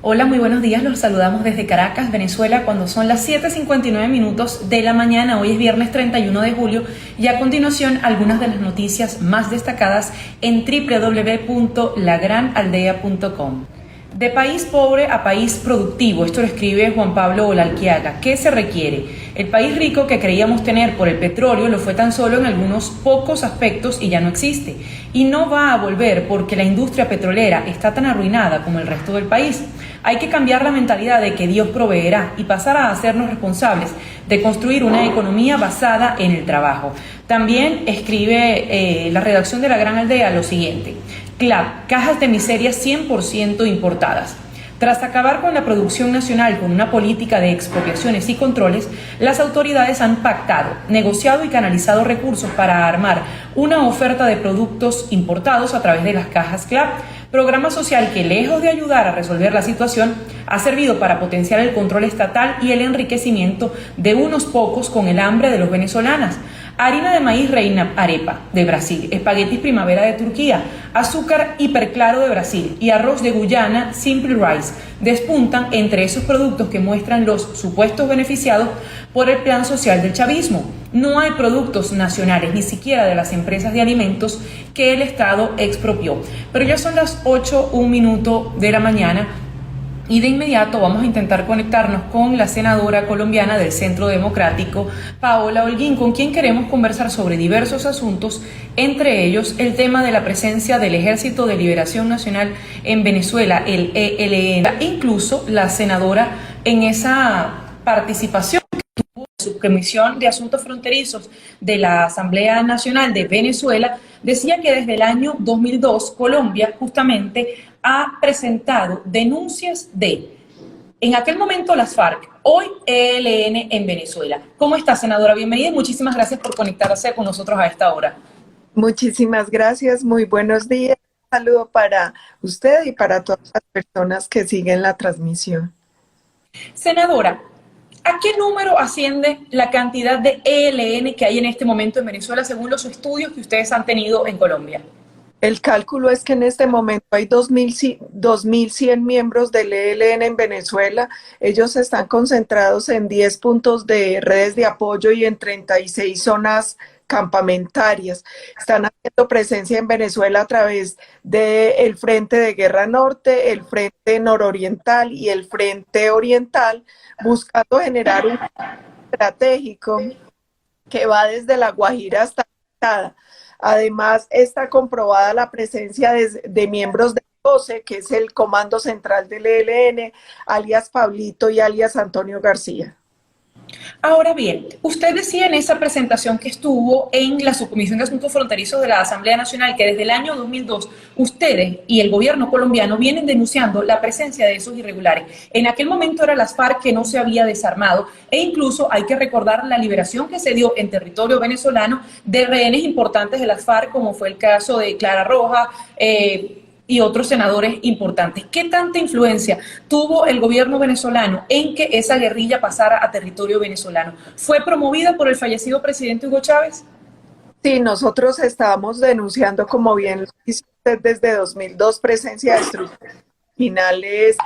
Hola, muy buenos días. Los saludamos desde Caracas, Venezuela, cuando son las 7:59 minutos de la mañana. Hoy es viernes 31 de julio y a continuación algunas de las noticias más destacadas en www.lagranaldea.com. De país pobre a país productivo, esto lo escribe Juan Pablo Olalquiaga. ¿Qué se requiere? El país rico que creíamos tener por el petróleo lo fue tan solo en algunos pocos aspectos y ya no existe. Y no va a volver porque la industria petrolera está tan arruinada como el resto del país. Hay que cambiar la mentalidad de que Dios proveerá y pasar a hacernos responsables de construir una economía basada en el trabajo. También escribe la redacción de La Gran Aldea lo siguiente: CLAP, cajas de miseria 100% importadas. Tras acabar con la producción nacional con una política de expropiaciones y controles, las autoridades han pactado, negociado y canalizado recursos para armar una oferta de productos importados a través de las cajas CLAP, programa social que, lejos de ayudar a resolver la situación, ha servido para potenciar el control estatal y el enriquecimiento de unos pocos con el hambre de los venezolanos. Harina de maíz reina arepa de Brasil, espaguetis primavera de Turquía, azúcar hiperclaro de Brasil y arroz de Guyana Simple Rice despuntan entre esos productos que muestran los supuestos beneficiados por el plan social del chavismo. No hay productos nacionales, ni siquiera de las empresas de alimentos que el Estado expropió. Pero ya son las 8:01 de la mañana. Y de inmediato vamos a intentar conectarnos con la senadora colombiana del Centro Democrático, Paola Holguín, con quien queremos conversar sobre diversos asuntos, entre ellos el tema de la presencia del Ejército de Liberación Nacional en Venezuela, el ELN. Incluso la senadora en esa participación que tuvo en su Comisión de Asuntos Fronterizos de la Asamblea Nacional de Venezuela, decía que desde el año 2002 Colombia justamente ha presentado denuncias de, en aquel momento las FARC, hoy ELN en Venezuela. ¿Cómo está, senadora? Bienvenida y muchísimas gracias por conectarse con nosotros a esta hora. Muchísimas gracias, muy buenos días. Un saludo para usted y para todas las personas que siguen la transmisión. Senadora, ¿a qué número asciende la cantidad de ELN que hay en este momento en Venezuela según los estudios que ustedes han tenido en Colombia? El cálculo es que en este momento hay 2.100 miembros del ELN en Venezuela. Ellos están concentrados en 10 puntos de redes de apoyo y en 36 zonas campamentarias. Están haciendo presencia en Venezuela a través del Frente de Guerra Norte, el Frente Nororiental y el Frente Oriental, buscando generar un estratégico que va desde La Guajira hasta Tada. Además, está comprobada la presencia de miembros de OCE, que es el Comando Central del ELN, alias Pablito y alias Antonio García. Ahora bien, usted decía en esa presentación que estuvo en la Subcomisión de Asuntos Fronterizos de la Asamblea Nacional que desde el año 2002 ustedes y el gobierno colombiano vienen denunciando la presencia de esos irregulares. En aquel momento eran las FARC, que no se había desarmado, e incluso hay que recordar la liberación que se dio en territorio venezolano de rehenes importantes de las FARC, como fue el caso de Clara Roja, y otros senadores importantes. ¿Qué tanta influencia tuvo el gobierno venezolano en que esa guerrilla pasara a territorio venezolano? ¿Fue promovida por el fallecido presidente Hugo Chávez? Sí, nosotros estábamos denunciando, como bien lo dice usted, desde 2002 presencia de estructuras criminales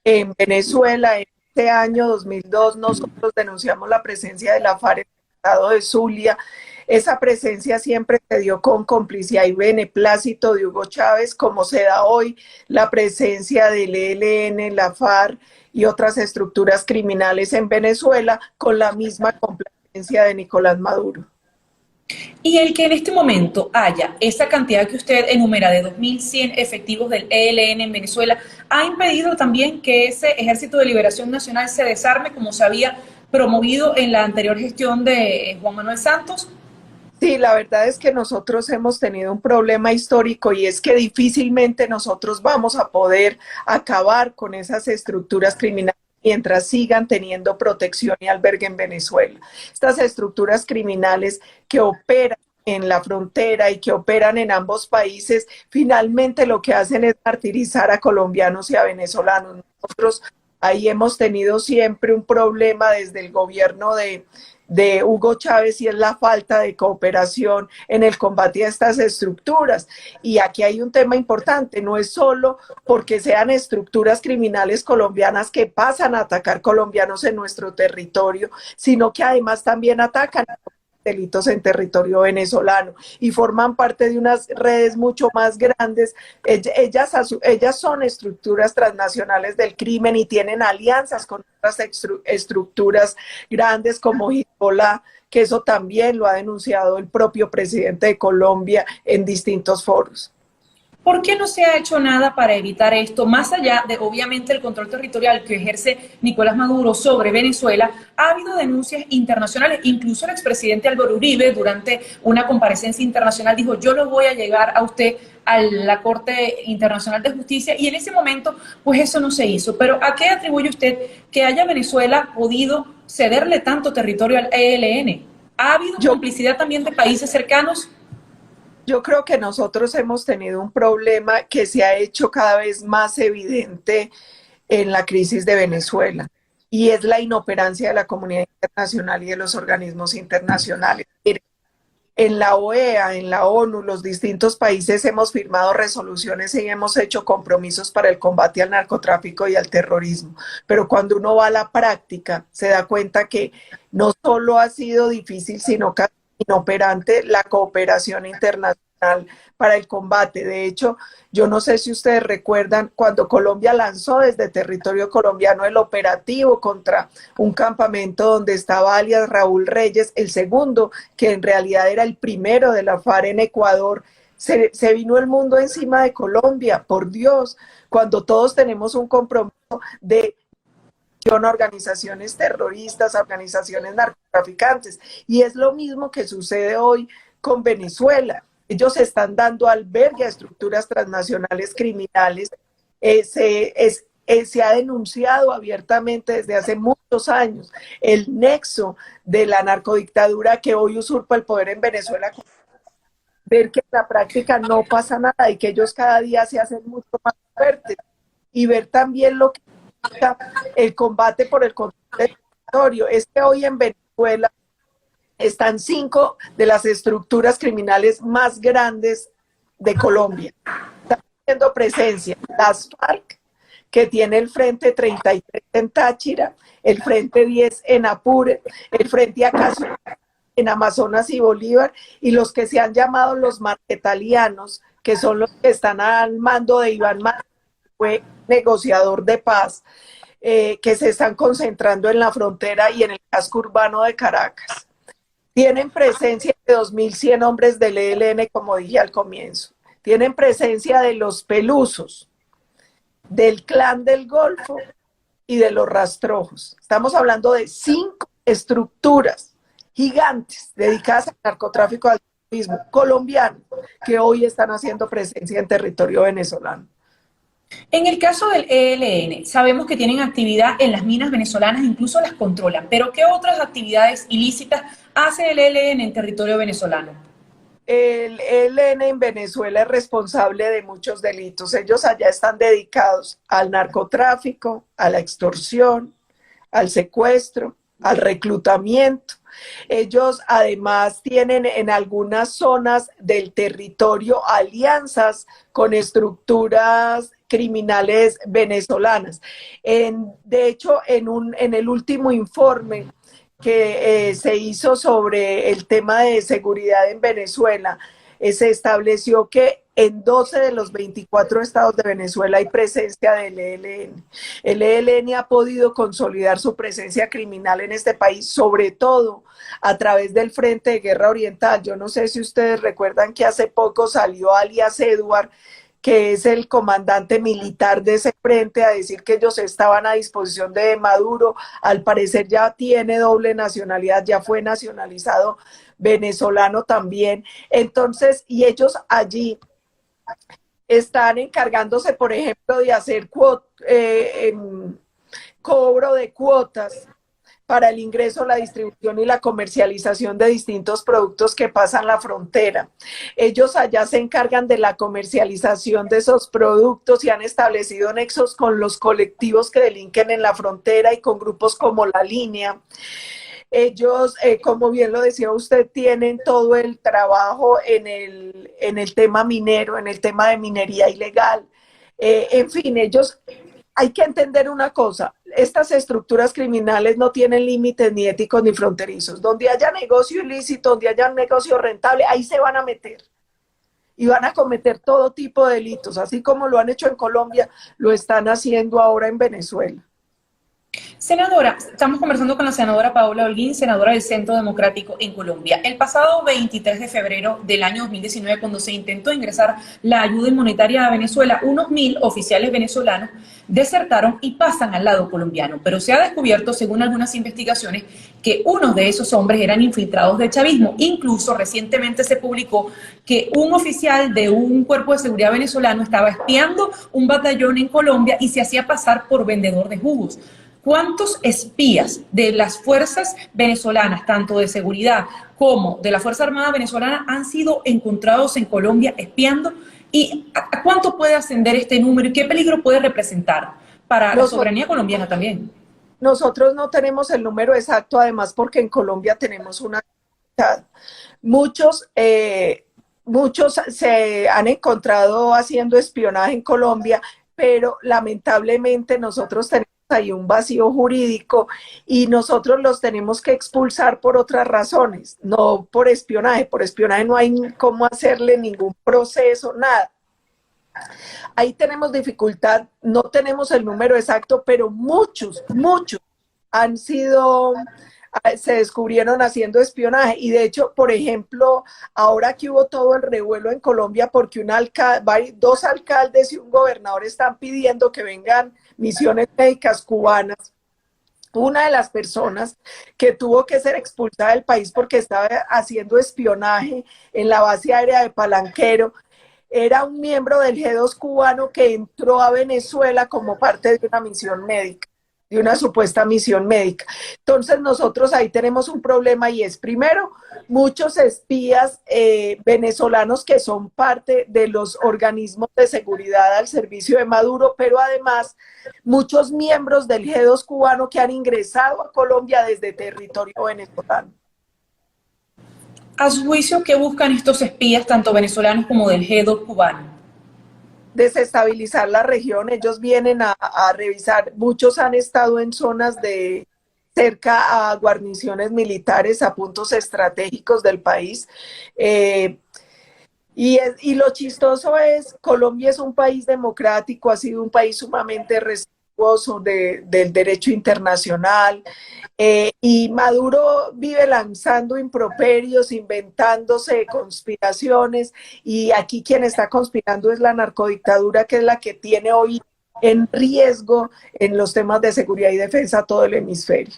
en Venezuela. En este año 2002 nosotros denunciamos la presencia de la FARC en el estado de Zulia. Esa presencia siempre se dio con complicidad y beneplácito de Hugo Chávez, como se da hoy la presencia del ELN, la FARC y otras estructuras criminales en Venezuela, con la misma complacencia de Nicolás Maduro. Y el que en este momento haya esa cantidad que usted enumera de 2.100 efectivos del ELN en Venezuela, ¿ha impedido también que ese Ejército de Liberación Nacional se desarme como se había promovido en la anterior gestión de Juan Manuel Santos? Sí, la verdad es que nosotros hemos tenido un problema histórico y es que difícilmente nosotros vamos a poder acabar con esas estructuras criminales mientras sigan teniendo protección y albergue en Venezuela. Estas estructuras criminales que operan en la frontera y que operan en ambos países, finalmente lo que hacen es martirizar a colombianos y a venezolanos. Nosotros ahí hemos tenido siempre un problema desde el gobierno de de Hugo Chávez y es la falta de cooperación en el combate a estas estructuras. Y aquí hay un tema importante, no es solo porque sean estructuras criminales colombianas que pasan a atacar colombianos en nuestro territorio, sino que además también atacan delitos en territorio venezolano y forman parte de unas redes mucho más grandes. Ellas son estructuras transnacionales del crimen y tienen alianzas con otras estructuras grandes como Hezbollah, que eso también lo ha denunciado el propio presidente de Colombia en distintos foros. ¿Por qué no se ha hecho nada para evitar esto? Más allá de, obviamente, el control territorial que ejerce Nicolás Maduro sobre Venezuela, ha habido denuncias internacionales. Incluso el expresidente Álvaro Uribe, durante una comparecencia internacional, dijo: yo no voy a llegar a usted a la Corte Internacional de Justicia, y en ese momento, pues eso no se hizo. Pero ¿a qué atribuye usted que haya Venezuela podido cederle tanto territorio al ELN? ¿Ha habido complicidad también de países cercanos? Yo creo que nosotros hemos tenido un problema que se ha hecho cada vez más evidente en la crisis de Venezuela, y es la inoperancia de la comunidad internacional y de los organismos internacionales. En la OEA, en la ONU, los distintos países hemos firmado resoluciones y hemos hecho compromisos para el combate al narcotráfico y al terrorismo. Pero cuando uno va a la práctica, se da cuenta que no solo ha sido difícil, sino casi inoperante la cooperación internacional para el combate. De hecho, yo no sé si ustedes recuerdan cuando Colombia lanzó desde territorio colombiano el operativo contra un campamento donde estaba alias Raúl Reyes, el segundo, que en realidad era el primero de la FARC en Ecuador. Se vino el mundo encima de Colombia, por Dios, cuando todos tenemos un compromiso de organizaciones terroristas, organizaciones narcotraficantes. Y es lo mismo que sucede hoy con Venezuela. Ellos están dando albergue a estructuras transnacionales criminales. Se ha denunciado abiertamente desde hace muchos años el nexo de la narcodictadura que hoy usurpa el poder en Venezuela. Ver que en la práctica no pasa nada y que ellos cada día se hacen mucho más fuertes. Y ver también lo que el combate por el control del territorio. Es que hoy en Venezuela están 5 de las estructuras criminales más grandes de Colombia. Están teniendo presencia las FARC, que tiene el Frente 33 en Táchira, el Frente 10 en Apure, el Frente Acaso en Amazonas y Bolívar, y los que se han llamado los marquetalianos, que son los que están al mando de Iván Márquez, que fue negociador de paz, que se están concentrando en la frontera y en el casco urbano de Caracas. Tienen presencia de 2.100 hombres del ELN, como dije al comienzo. Tienen presencia de los pelusos, del Clan del Golfo y de los rastrojos. Estamos hablando de 5 estructuras gigantes dedicadas al narcotráfico y al terrorismo colombiano que hoy están haciendo presencia en territorio venezolano. En el caso del ELN, sabemos que tienen actividad en las minas venezolanas, incluso las controlan, pero ¿qué otras actividades ilícitas hace el ELN en territorio venezolano? El ELN en Venezuela es responsable de muchos delitos. Ellos allá están dedicados al narcotráfico, a la extorsión, al secuestro, al reclutamiento. Ellos además tienen en algunas zonas del territorio alianzas con estructuras criminales venezolanas. De hecho, en el último informe que se hizo sobre el tema de seguridad en Venezuela, se estableció que en 12 de los 24 estados de Venezuela hay presencia del ELN. El ELN ha podido consolidar su presencia criminal en este país, sobre todo a través del Frente de Guerra Oriental. Yo no sé si ustedes recuerdan que hace poco salió alias Edward, que es el comandante militar de ese frente, a decir que ellos estaban a disposición de Maduro. Al parecer ya tiene doble nacionalidad, ya fue nacionalizado venezolano también. Entonces, y ellos allí están encargándose, por ejemplo, de hacer cobro de cuotas para el ingreso, la distribución y la comercialización de distintos productos que pasan la frontera. Ellos allá se encargan de la comercialización de esos productos y han establecido nexos con los colectivos que delinquen en la frontera y con grupos como La Línea. Ellos, como bien lo decía usted, tienen todo el trabajo en el tema minero, en el tema de minería ilegal. En fin, ellos, hay que entender una cosa, estas estructuras criminales no tienen límites ni éticos ni fronterizos. Donde haya negocio ilícito, donde haya negocio rentable, ahí se van a meter y van a cometer todo tipo de delitos, así como lo han hecho en Colombia, lo están haciendo ahora en Venezuela. Senadora, estamos conversando con la senadora Paola Holguín, senadora del Centro Democrático en Colombia. El pasado 23 de febrero del año 2019, cuando se intentó ingresar la ayuda monetaria a Venezuela, unos 1.000 oficiales venezolanos desertaron y pasan al lado colombiano. Pero se ha descubierto, según algunas investigaciones, que unos de esos hombres eran infiltrados del chavismo. Incluso recientemente se publicó que un oficial de un cuerpo de seguridad venezolano estaba espiando un batallón en Colombia y se hacía pasar por vendedor de jugos. ¿Cuántos espías de las fuerzas venezolanas, tanto de seguridad como de la Fuerza Armada venezolana, han sido encontrados en Colombia espiando? ¿Y a cuánto puede ascender este número y qué peligro puede representar para la soberanía colombiana también? Nosotros no tenemos el número exacto, además porque en Colombia tenemos una... Muchos, muchos se han encontrado haciendo espionaje en Colombia, pero lamentablemente nosotros tenemos ahí un vacío jurídico y nosotros los tenemos que expulsar por otras razones, no por espionaje. Por espionaje no hay cómo hacerle ningún proceso, nada. Ahí tenemos dificultad, no tenemos el número exacto, pero muchos han sido, se descubrieron haciendo espionaje. Y de hecho, por ejemplo, ahora que hubo todo el revuelo en Colombia porque dos alcaldes y un gobernador están pidiendo que vengan misiones médicas cubanas, una de las personas que tuvo que ser expulsada del país porque estaba haciendo espionaje en la base aérea de Palanquero era un miembro del G2 cubano que entró a Venezuela como parte de una misión médica, de una supuesta misión médica. Entonces nosotros ahí tenemos un problema y es, primero, muchos espías venezolanos que son parte de los organismos de seguridad al servicio de Maduro, pero además muchos miembros del G2 cubano que han ingresado a Colombia desde territorio venezolano. A su juicio, ¿qué buscan estos espías, tanto venezolanos como del G2 cubano? Desestabilizar la región. Ellos vienen a revisar, muchos han estado en zonas de cerca a guarniciones militares, a puntos estratégicos del país. Y lo chistoso es, Colombia es un país democrático, ha sido un país sumamente respetuoso del derecho internacional, y Maduro vive lanzando improperios, inventándose conspiraciones, y aquí quien está conspirando es la narcodictadura, que es la que tiene hoy en riesgo en los temas de seguridad y defensa todo el hemisferio.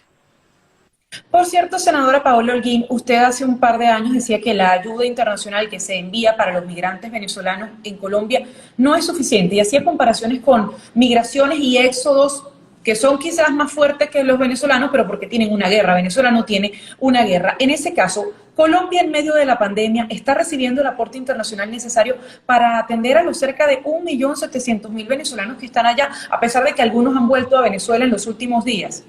Por cierto, senadora Paola Holguín, usted hace un par de años decía que la ayuda internacional que se envía para los migrantes venezolanos en Colombia no es suficiente y hacía comparaciones con migraciones y éxodos que son quizás más fuertes que los venezolanos, pero porque tienen una guerra. Venezuela no tiene una guerra. En ese caso, Colombia en medio de la pandemia está recibiendo el aporte internacional necesario para atender a los cerca de 1.700.000 venezolanos que están allá, a pesar de que algunos han vuelto a Venezuela en los últimos días.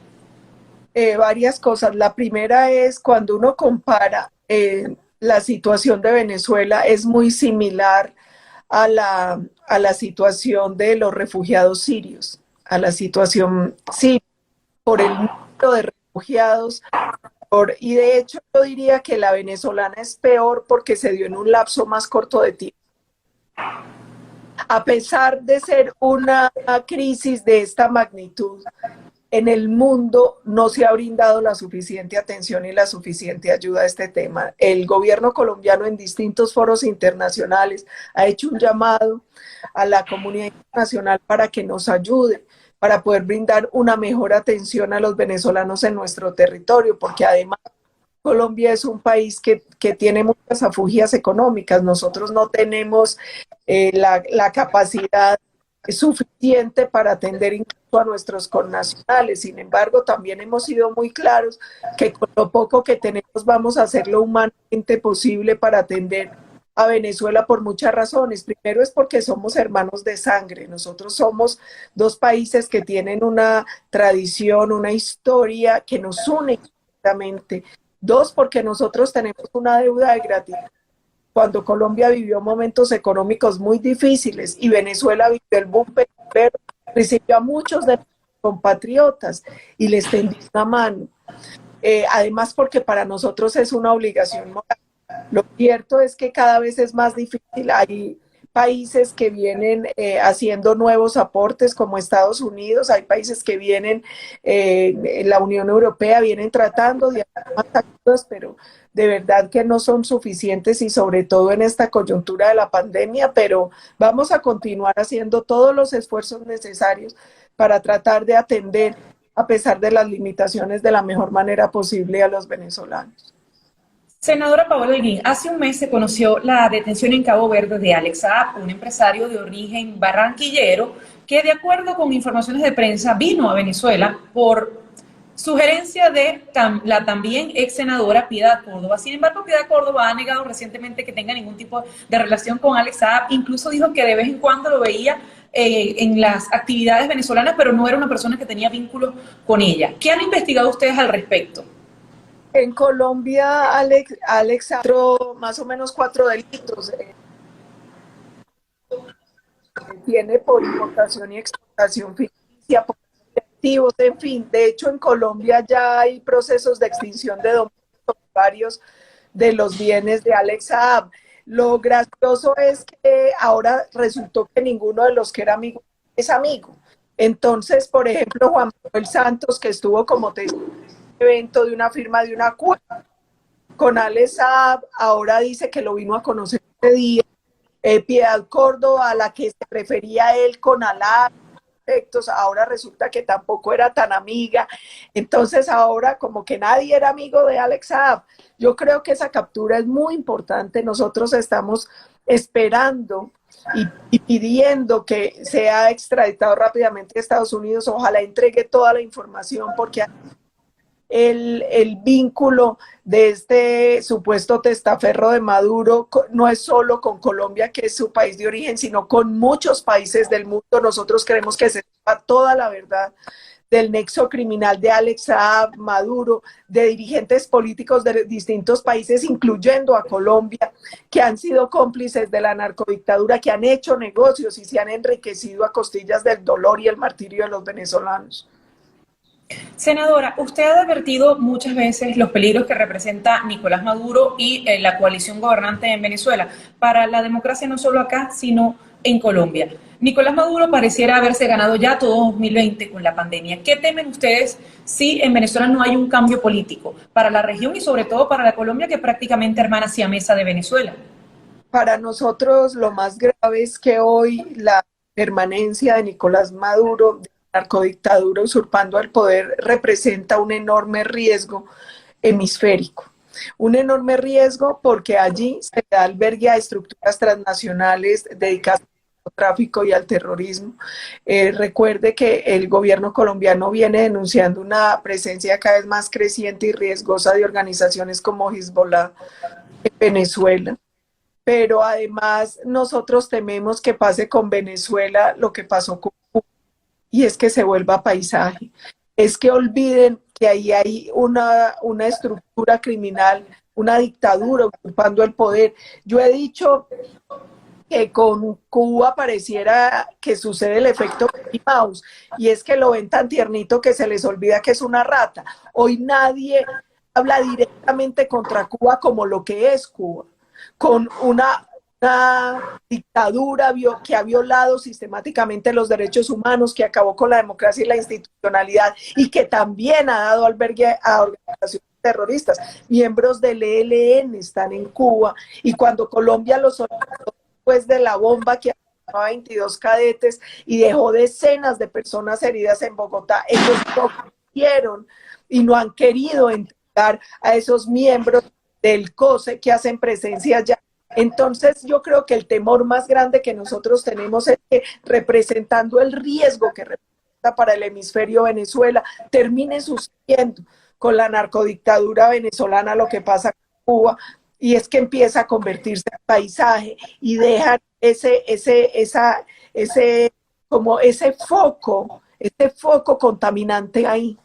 Varias cosas. La primera es cuando uno compara la situación de Venezuela, es muy similar a la situación de los refugiados sirios, a la situación siria, por el número de refugiados. Y de hecho yo diría que la venezolana es peor porque se dio en un lapso más corto de tiempo. A pesar de ser una crisis de esta magnitud, en el mundo no se ha brindado la suficiente atención y la suficiente ayuda a este tema. El gobierno colombiano en distintos foros internacionales ha hecho un llamado a la comunidad internacional para que nos ayude, para poder brindar una mejor atención a los venezolanos en nuestro territorio, porque además Colombia es un país que tiene muchas afugias económicas. Nosotros no tenemos la capacidad suficiente para atender incluso a nuestros connacionales. Sin embargo, también hemos sido muy claros que con lo poco que tenemos vamos a hacer lo humanamente posible para atender a Venezuela por muchas razones. Primero es porque somos hermanos de sangre. Nosotros somos dos países que tienen una tradición, una historia que nos une rápidamente. Dos, porque nosotros tenemos una deuda de gratitud. Cuando Colombia vivió momentos económicos muy difíciles y Venezuela vivió el boom petrolero, recibió a muchos de nuestros compatriotas y les tendió una mano. Además, porque para nosotros es una obligación moral. Lo cierto es que cada vez es más difícil. Hay países que vienen haciendo nuevos aportes como Estados Unidos, hay países que vienen, la Unión Europea vienen tratando de hacer más ayudas, pero de verdad que no son suficientes y sobre todo en esta coyuntura de la pandemia, pero vamos a continuar haciendo todos los esfuerzos necesarios para tratar de atender, a pesar de las limitaciones, de la mejor manera posible a los venezolanos. Senadora Paola Holguín, hace un mes se conoció la detención en Cabo Verde de Alex Saab, un empresario de origen barranquillero que, de acuerdo con informaciones de prensa, vino a Venezuela por sugerencia de la también ex senadora Piedad Córdoba. Sin embargo, Piedad Córdoba ha negado recientemente que tenga ningún tipo de relación con Alex Saab. Incluso dijo que de vez en cuando lo veía en las actividades venezolanas, pero no era una persona que tenía vínculos con ella. ¿Qué han investigado ustedes al respecto? En Colombia, Alex entró más o menos 4 delitos. Tiene por importación y exportación ficticia, por activos, en fin. De hecho, en Colombia ya hay procesos de extinción de dominio sobre varios de los bienes de Alex Saab. Lo gracioso es que ahora resultó que ninguno de los que era amigo es amigo. Entonces, por ejemplo, Juan Manuel Santos, que estuvo como testigo evento de una firma de un acuerdo con Alex Saab, ahora dice que lo vino a conocer ese día. Piedad Córdoba, a la que se refería él con Alá, ahora resulta que tampoco era tan amiga. Entonces ahora como que nadie era amigo de Alex Saab. Yo creo que esa captura es muy importante. Nosotros estamos esperando y pidiendo que sea extraditado rápidamente a Estados Unidos. Ojalá entregue toda la información, porque el vínculo de este supuesto testaferro de Maduro no es solo con Colombia, que es su país de origen, sino con muchos países del mundo. Nosotros queremos que se sepa toda la verdad del nexo criminal de Alex Saab, Maduro, de dirigentes políticos de distintos países, incluyendo a Colombia, que han sido cómplices de la narcodictadura, que han hecho negocios y se han enriquecido a costillas del dolor y el martirio de los venezolanos. Senadora, usted ha advertido muchas veces los peligros que representa Nicolás Maduro y la coalición gobernante en Venezuela para la democracia, no solo acá, sino en Colombia. Nicolás Maduro pareciera haberse ganado ya todo 2020 con la pandemia. ¿Qué temen ustedes si en Venezuela no hay un cambio político para la región y sobre todo para la Colombia, que prácticamente hermana siamesa de Venezuela? Para nosotros lo más grave es que hoy la permanencia de Nicolás Maduro, narcodictadura usurpando el poder, representa un enorme riesgo hemisférico. Un enorme riesgo porque allí se da albergue a estructuras transnacionales dedicadas al tráfico y al terrorismo. Recuerde que el gobierno colombiano viene denunciando una presencia cada vez más creciente y riesgosa de organizaciones como Hezbollah en Venezuela. Pero además nosotros tememos que pase con Venezuela lo que pasó con Cuba, y es que se vuelva paisaje. Es que olviden que ahí hay una estructura criminal, una dictadura ocupando el poder. Yo he dicho que con Cuba pareciera que sucede el efecto Mickey Mouse, y es que lo ven tan tiernito que se les olvida que es una rata. Hoy nadie habla directamente contra Cuba como lo que es Cuba, con una dictadura que ha violado sistemáticamente los derechos humanos, que acabó con la democracia y la institucionalidad, y que también ha dado albergue a organizaciones terroristas. Miembros del ELN están en Cuba, y cuando Colombia los soltó después de la bomba que mató a 22 cadetes y dejó decenas de personas heridas en Bogotá, ellos no quisieron y no han querido entregar a esos miembros del COSE que hacen presencia allá. Entonces yo creo que el temor más grande que nosotros tenemos es que, representando el riesgo que representa para el hemisferio Venezuela, termine sucediendo con la narcodictadura venezolana lo que pasa con Cuba, y es que empieza a convertirse en paisaje y deja ese foco contaminante ahí.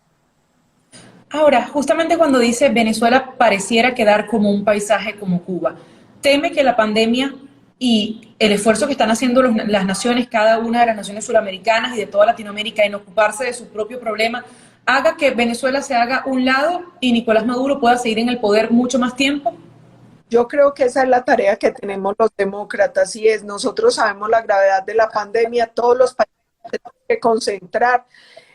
Ahora, justamente cuando dice Venezuela pareciera quedar como un paisaje como Cuba, ¿teme que la pandemia y el esfuerzo que están haciendo las naciones, cada una de las naciones suramericanas y de toda Latinoamérica en ocuparse de su propio problema, haga que Venezuela se haga un lado y Nicolás Maduro pueda seguir en el poder mucho más tiempo? Yo creo que esa es la tarea que tenemos los demócratas y es, nosotros sabemos la gravedad de la pandemia, todos los países tenemos que concentrar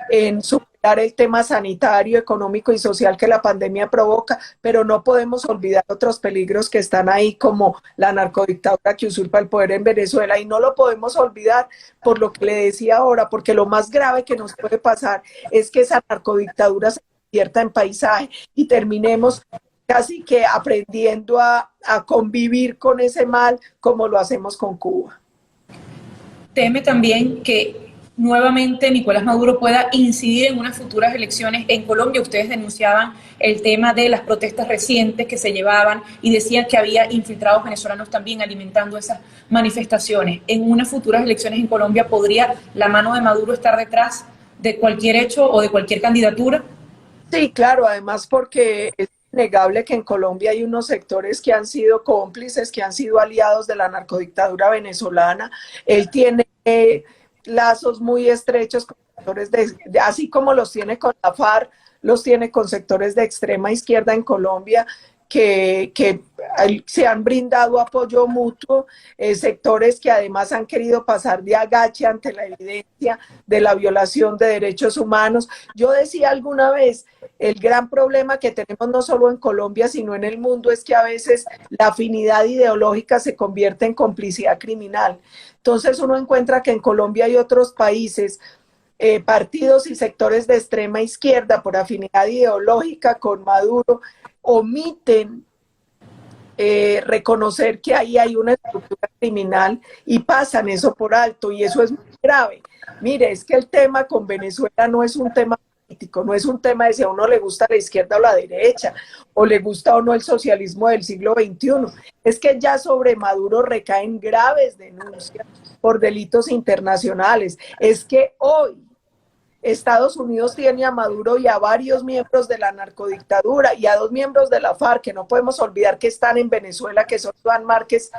en superar el tema sanitario, económico y social que la pandemia provoca, pero no podemos olvidar otros peligros que están ahí, como la narcodictadura que usurpa el poder en Venezuela, y no lo podemos olvidar por lo que le decía ahora, porque lo más grave que nos puede pasar es que esa narcodictadura se convierta en paisaje y terminemos casi que aprendiendo a convivir con ese mal como lo hacemos con Cuba. Teme también que nuevamente Nicolás Maduro pueda incidir en unas futuras elecciones en Colombia. Ustedes denunciaban el tema de las protestas recientes que se llevaban y decían que había infiltrados venezolanos también alimentando esas manifestaciones. En unas futuras elecciones en Colombia, ¿podría la mano de Maduro estar detrás de cualquier hecho o de cualquier candidatura? Sí, claro, además porque es innegable que en Colombia hay unos sectores que han sido cómplices, que han sido aliados de la narcodictadura venezolana. Él tiene lazos muy estrechos con sectores así como los tiene con la FARC, los tiene con sectores de extrema izquierda en Colombia que se han brindado apoyo mutuo, sectores que además han querido pasar de agache ante la evidencia de la violación de derechos humanos. Yo decía alguna vez, el gran problema que tenemos no solo en Colombia, sino en el mundo, es que a veces la afinidad ideológica se convierte en complicidad criminal. Entonces uno encuentra que en Colombia hay otros países, partidos y sectores de extrema izquierda por afinidad ideológica con Maduro, omiten reconocer que ahí hay una estructura criminal y pasan eso por alto, y eso es muy grave. Mire, es que el tema con Venezuela no es un tema político, no es un tema de si a uno le gusta la izquierda o la derecha, o le gusta o no el socialismo del siglo XXI. Es que ya sobre Maduro recaen graves denuncias por delitos internacionales. Es que hoy Estados Unidos tiene a Maduro y a varios miembros de la narcodictadura y a 2 miembros de la FARC, que no podemos olvidar que están en Venezuela, que son Iván Márquez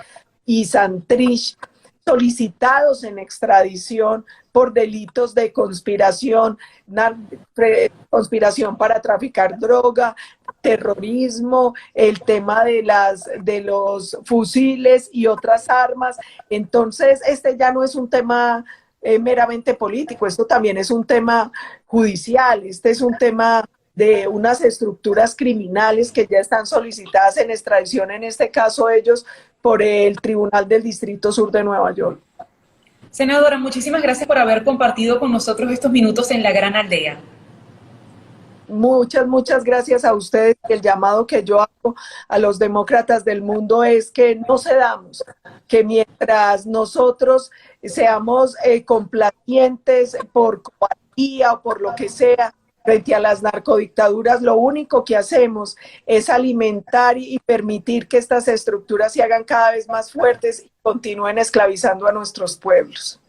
y Santrich, solicitados en extradición por delitos de conspiración, conspiración para traficar droga, terrorismo, el tema de los fusiles y otras armas. Entonces, este ya no es un tema meramente político, esto también es un tema judicial, este es un tema de unas estructuras criminales que ya están solicitadas en extradición, en este caso ellos, por el Tribunal del Distrito Sur de Nueva York. Senadora, muchísimas gracias por haber compartido con nosotros estos minutos en La Gran Aldea. Muchas gracias a ustedes. El llamado que yo hago a los demócratas del mundo es que no cedamos, que mientras nosotros seamos complacientes por cobardía o por lo que sea frente a las narcodictaduras, lo único que hacemos es alimentar y permitir que estas estructuras se hagan cada vez más fuertes y continúen esclavizando a nuestros pueblos.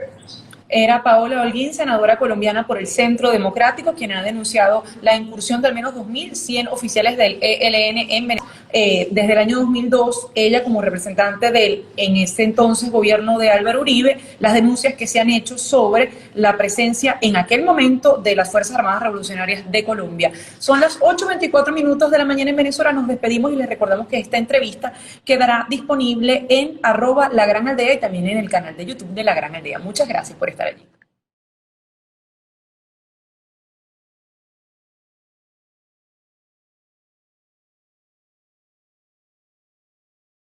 Era Paola Holguín, senadora colombiana por el Centro Democrático, quien ha denunciado la incursión de al menos 2.100 oficiales del ELN en Venezuela. Desde el año 2002, ella como representante del, en ese entonces, gobierno de Álvaro Uribe, las denuncias que se han hecho sobre la presencia en aquel momento de las Fuerzas Armadas Revolucionarias de Colombia. Son las 8:24 minutos de la mañana en Venezuela. Nos despedimos y les recordamos que esta entrevista quedará disponible en @lagranaldea y también en el canal de YouTube de La Gran Aldea. Muchas gracias por estar allí.